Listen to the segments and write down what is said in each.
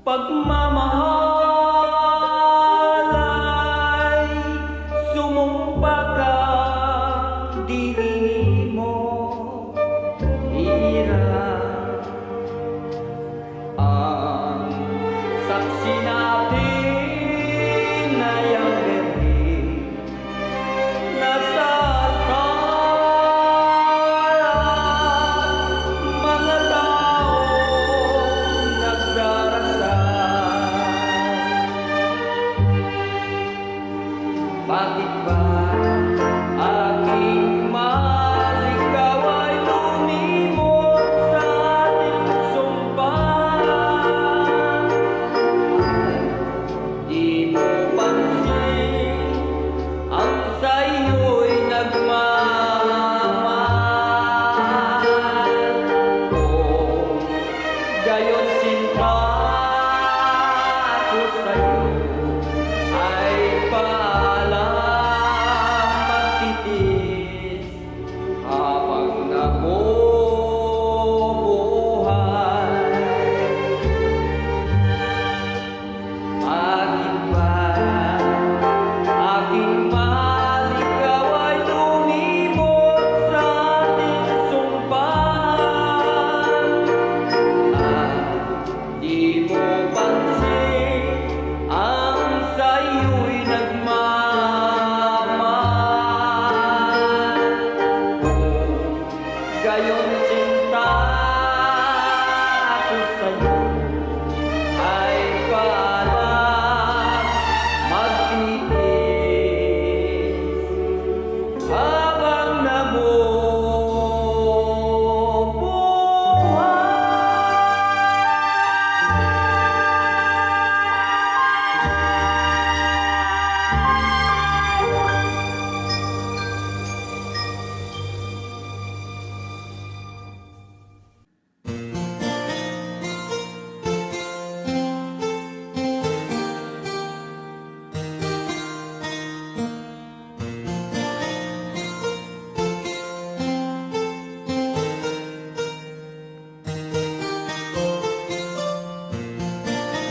Pagmamahal ay sumumpa kang di mo hirap. Ang saksi natin ay ang birhen nasa altar. Mga taong nagdarasal, bakit ba aking mahal, ikaw ay lumimot sa ating sumpa? Di mo pansin ang sa'yo'y nagmamahal. Kung gayon sinta ko sa'yo, ay paalam, magtitis habang nabubuhay. Bakit ba aking mahal, ikaw ay lumimot sa ating sumpahan? Di mo pansin ang sa'yo'y nagmamahal. Kung gayon sinta ko sa'yo, ay paalam, magtitis habang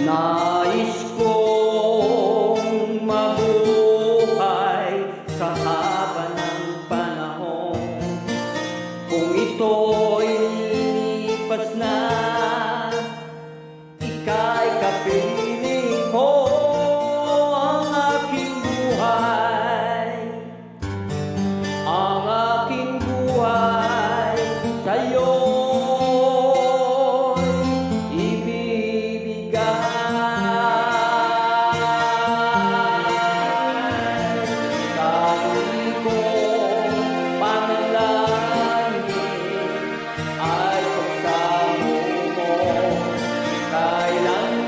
nais kong mabuhay sa haba ng panahon. Kung ito'y lilipas na, ika'y kapiling ko. Ang aking buhay, ang aking buhay sa'yo'y ibibigay. Kahit kong panalangin ay pagsamo mo, kailanman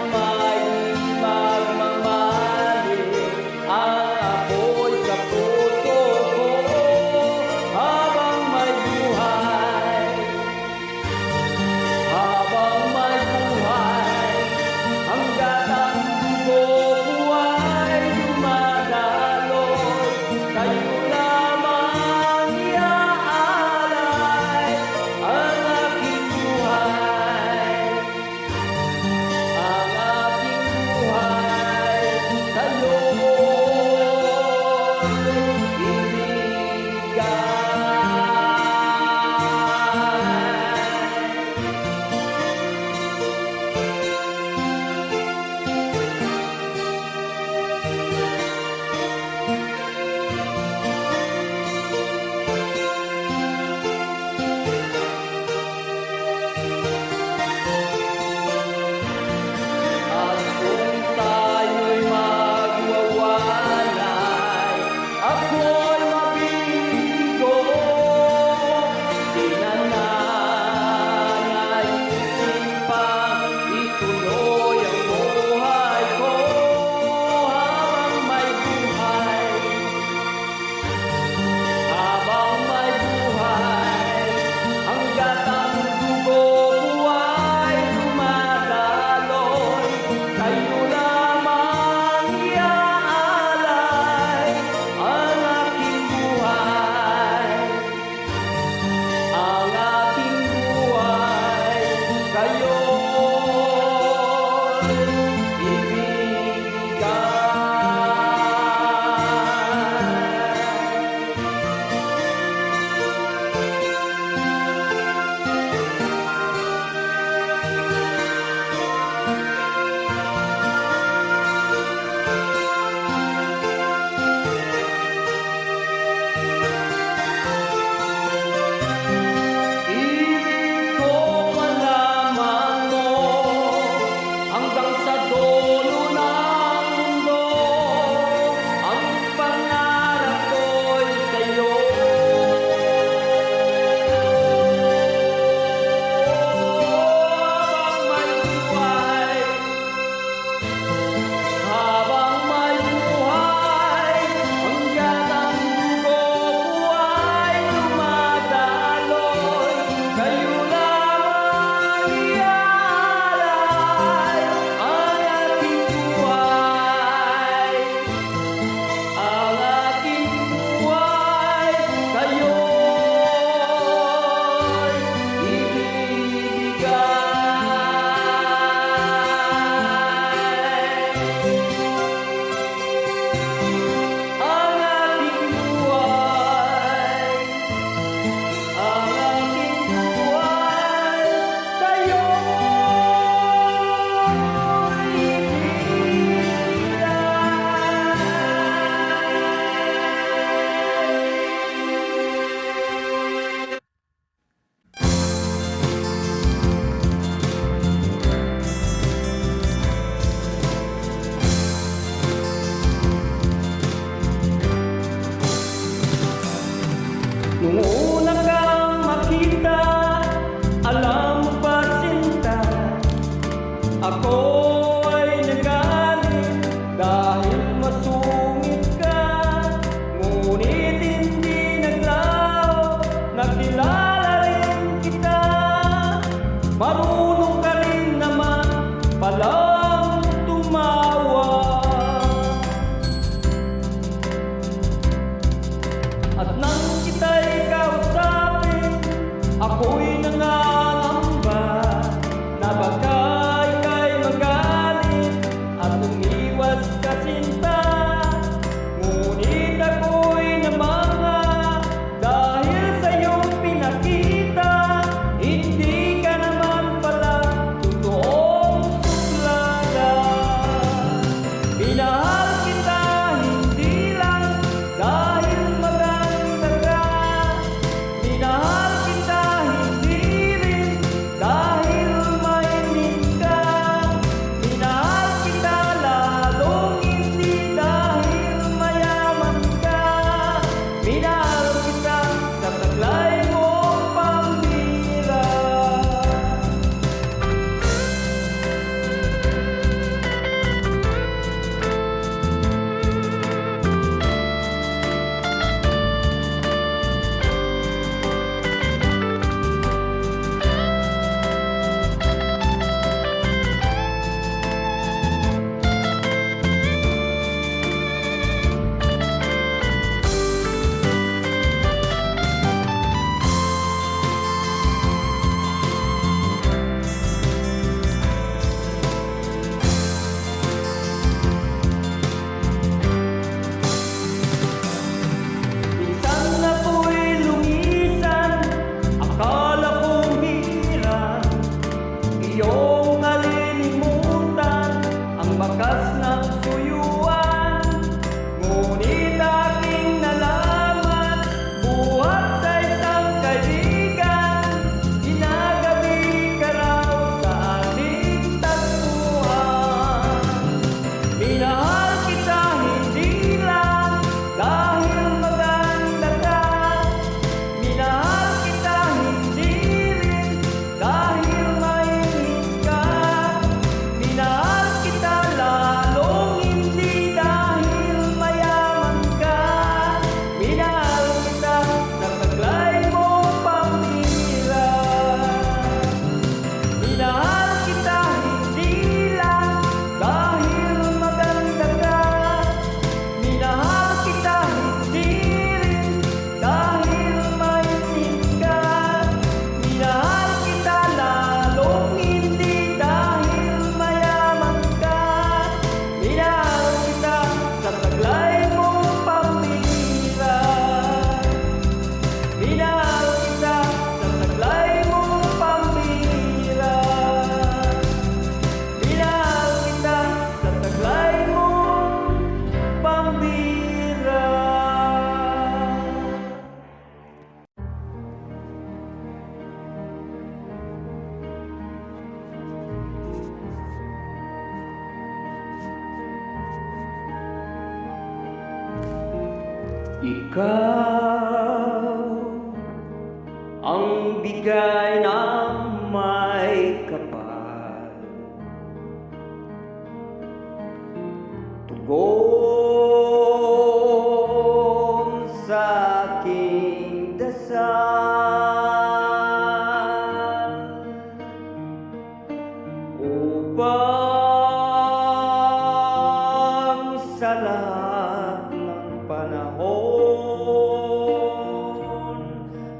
Ibig ko malaman mo hanggang sa dulo ng mundo, ang pangarap ko'y sa'yo. Habang may buhay, hanggang ang dugo ko ay dumadaloy, sa'yo lamang iaalay ang aking buhay. Ang aking buhay sa'yo'y ibibigay. Ang aking buhay, ang aking buhay sa'yo'y ibibigay. Nung una kang makita, alam mo ba sinta, ako ay nagalit dahil masungit ka. Ngunit hindi naglaho, nakilala rin kita. Marunong ka rin naman palang tumawa. At nang kita'y kausapin, ako'y nangangamba na baka ika'y magalit. Ikaw ang bigay ng may kapal, tugon sa aking dasal, upang sa lahat ng panahon,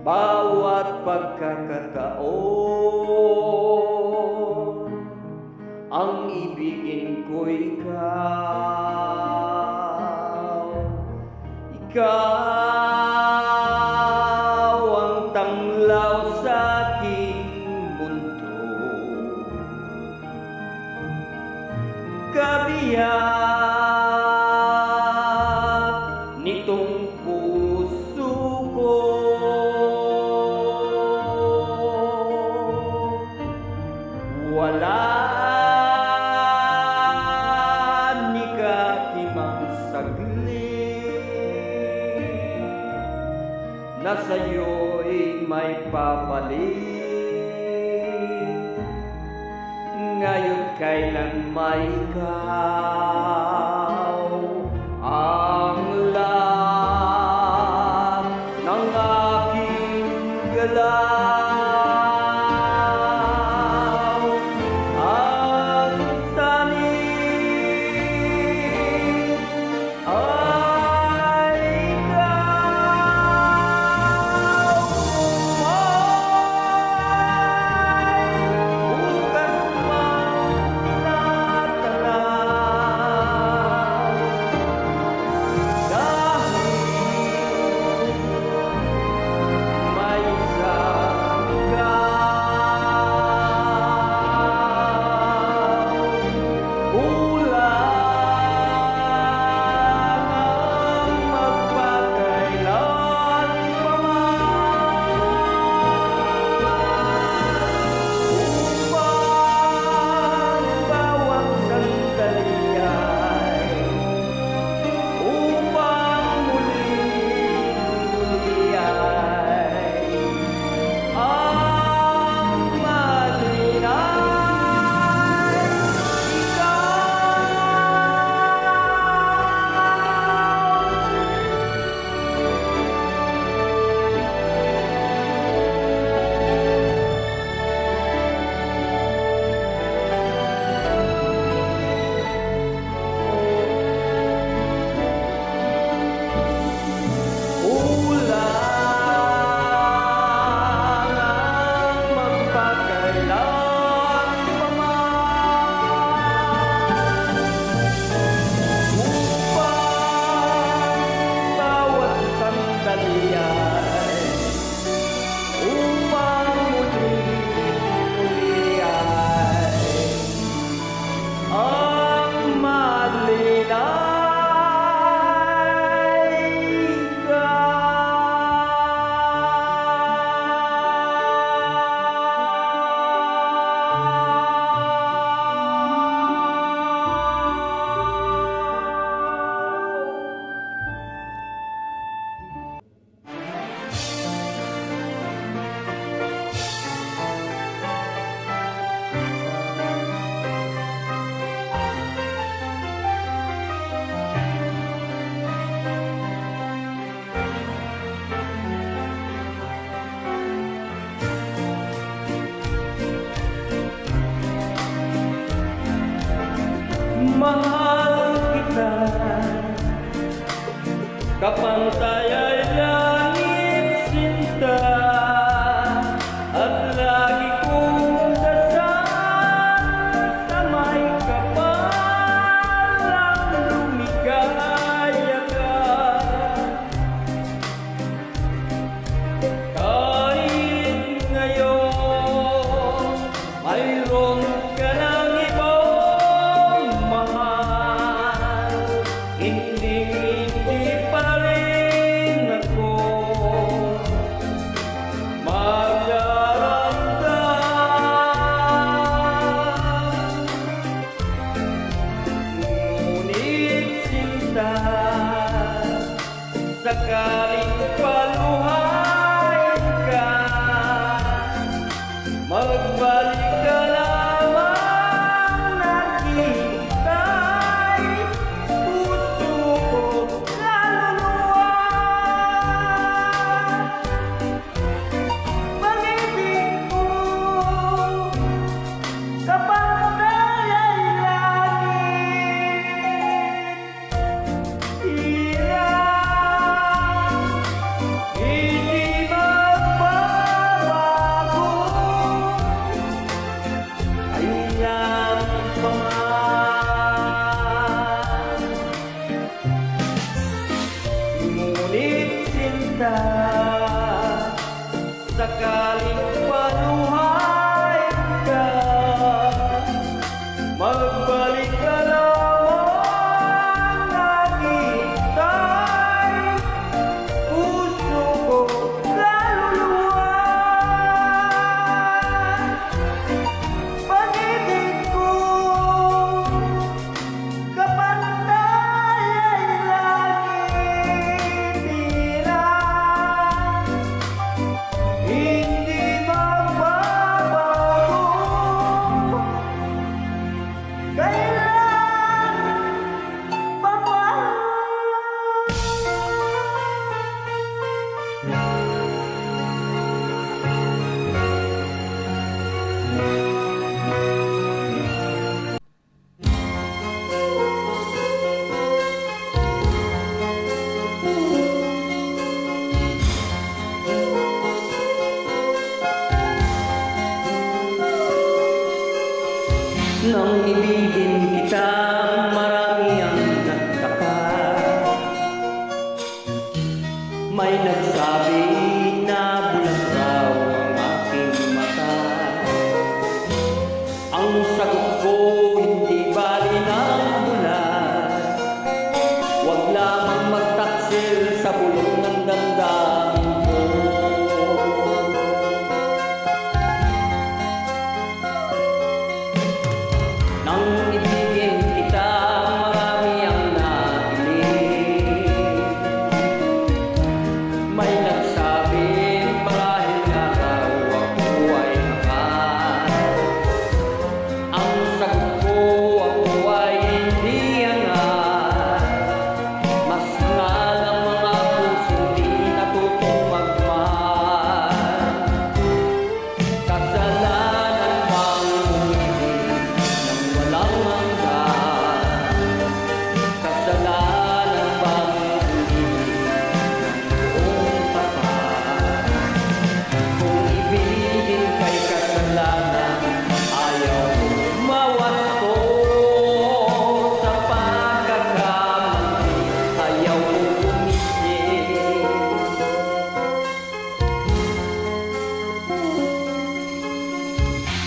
bawat pagkakataon, ang ibigin ko ikaw. Ikaw ang tanglaw sa aking mundo, kabiyak nitong puso ko. Wala ni kakimang saglit na sa'yo'y may papalit. Ngayon kailan may ikaw ang lahat ng aking galaw. Ang sanin ay ikaw. Bukas mang tinatanaw, dahil may isang ikaw. Kulang ang magpakailan pa man, upang bawat sandali ay upang muli ay ang malinay. Kulang ang magpakailan pa man, upang bawat sandali ay upang muli ay ang malinay. Mahal kita, kapantay ay langit sinta, at lagi kong dasal sa may kapalang lumigaya ka. Kahit ngayon mayroon ka ng ibang mahal, hindi pa rin sakaling paluhay ka, magbalik ka lamang, nakita'y puso ko kaluluwa. Pag-ibig ko kapantay ay langit, hindi magbabago, kailan pa man. Ngunit sinta, sakaling paluhay ka, magbalik ka lamang, nakita'y puso ko kaluluwa. Pag-ibig ko kapantay ay langit, hindi magbabago, kailan pa man. Nang ibigin kita, marami ang nagtaka. May nagsabi na bulag raw ang aking mata. Ang sagot ko, hindi bali ng bulag. Huwag lamang magtaksil sa bulong ng damdamin ko. Nang ibigin kita, marami ang nakilig. May nagsabi, marahil nga raw ako ay hangat. Ang sagot ko, ako ay hindi hangat. Mas hangal ang mga pusong di natutong magmahal. Kasalanan bang umibig nang walang hanggan? Kasalanan bang umibig ng buong tapat? Kung ibigin kay kasalanan, ayaw mawasto sa pagkakamali, ayaw gumising.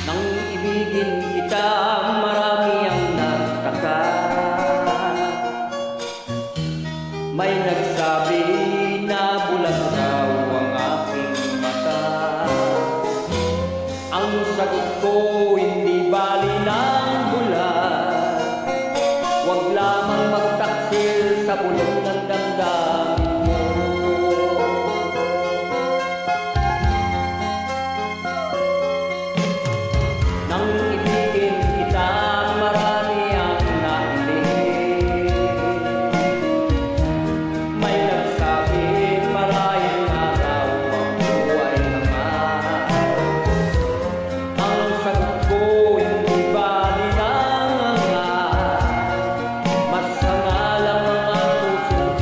Nang ibigin kita, marami ang nagtaka. May nagsabi na bulag raw ang aking mata. Ang sagot ko, hindi bali ng bulag. Huwag lamang magtaksil sa bulong ng damdamin mo. Nang ibigin kita, marami ang nakilig. May nagsabi, marahil nga raw ako ay hangat. Ang sagot ko, hindi bali ng hangat. Mas hangal ang mga pusong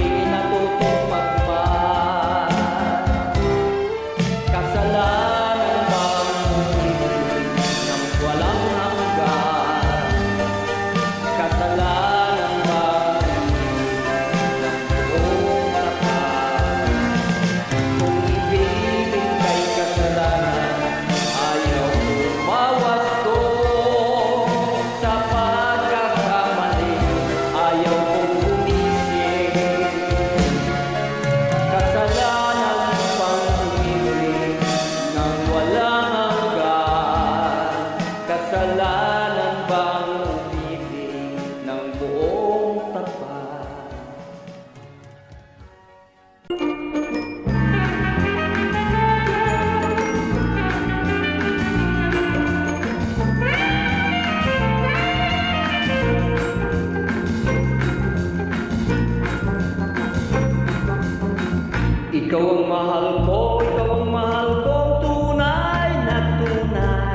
Ikaw ang mahal ko, ikaw ang mahal ko, tunay na tunay.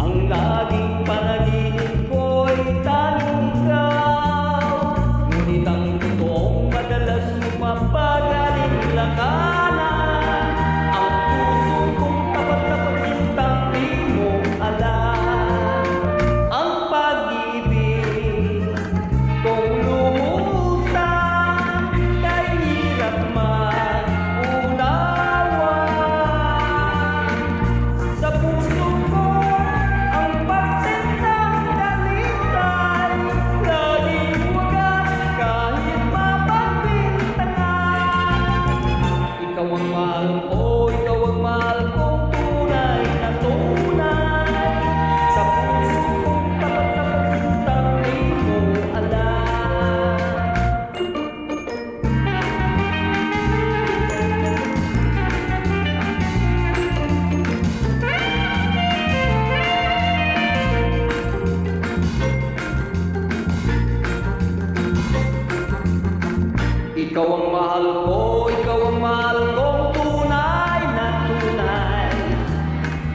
Ang laging panaginip ko'y tanging ikaw. Ngunit ang totoong madalas mapagalinlanganan. Ang puso kong tapat sa pagsintang di mo alam. Ang pag-ibig kong lumusan kay hirap maunawan. Sa puso ko ang pagsintang dalisay, laging wagas kahit mapagbintangan. Ikaw ang mahal ko, ikaw ang mahal kong tunay na tunay. Sa puso kong tapat sa pagsintang di mo alam. Ikaw ang mahal ko, ikaw ang mahal kong tunay na tunay.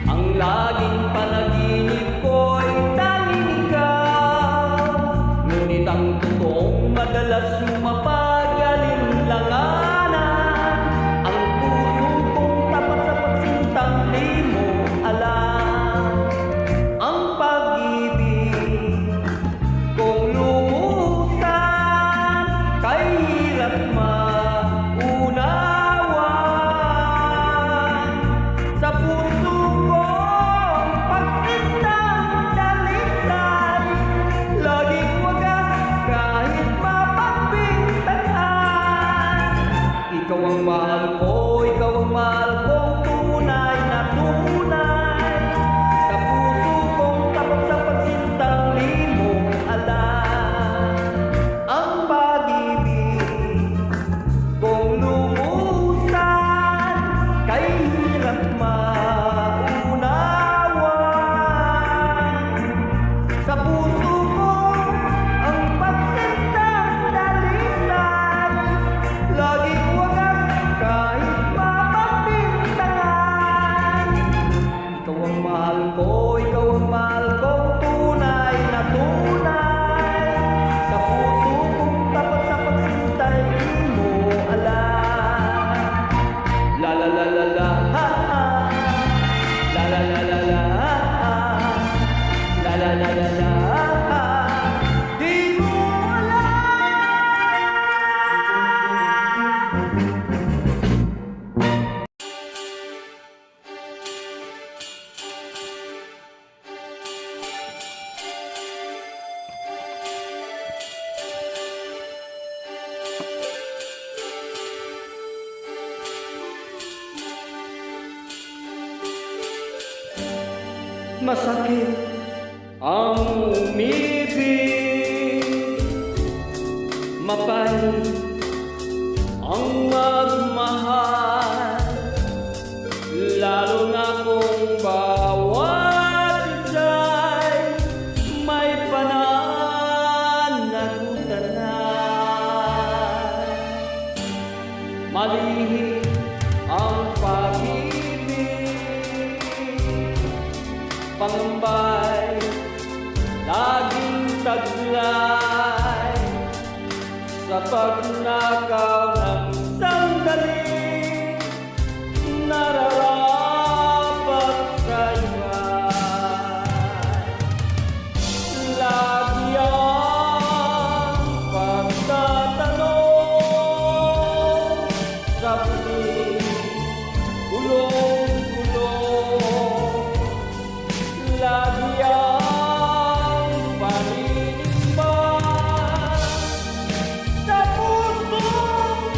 Ang laging panaginip ko'y tanging ikaw. Ngunit ang totoong madalas mapagalinlanganan. Ang puso kong tapat sa pagsintang di mo alam. Ang pag-ibig kong lumusan kay hirap maunawan. Sa puso ko ang pagsintang dalisay, laging wagas kahit mapagbintangan. Ikaw ang mahal ko, ikaw ang mahal kong tunay na tunay. Sa puso kong tapat sa pagsintang di mo alam. Ang pag-ibig kong lumusan kay hirap maunawan. Sa puso ko ang pagsintang dalisay, laging wagas kahit mapagbintangan. Ikaw ang mahal ko, ikaw ang mahal kong tunay na tunay. Sa puso kong tapat sa pagsintay di mo alam. La la la la la ha ha. La la la la la ha ha. La la la la la ha. Di mo alam. Masakit ang umibig, mapait ang magmahal, lalo na kung bawat isa'y may pananagutan na. Malihim ang pag-ibig, pangambay, laging taglay. Sa pagnakaw ng sandali, nararapat sa iba. Lagi ang pagtatanong sa piling, gulong-gulong. Lagi ang paninimba sa pusong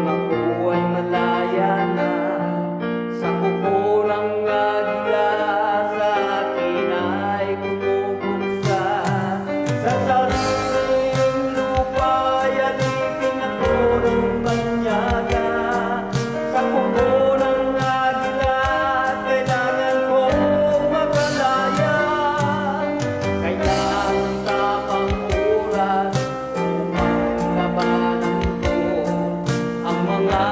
ako ay malaya na sa kuko ng agila, sa akin ay kumubuksa. Sa sariling lupa ay alipin ako ng banyaga. Sa kuko ng agila kailangan kong makalaya. Kaya ang tamang oras upang labanan ko ang mga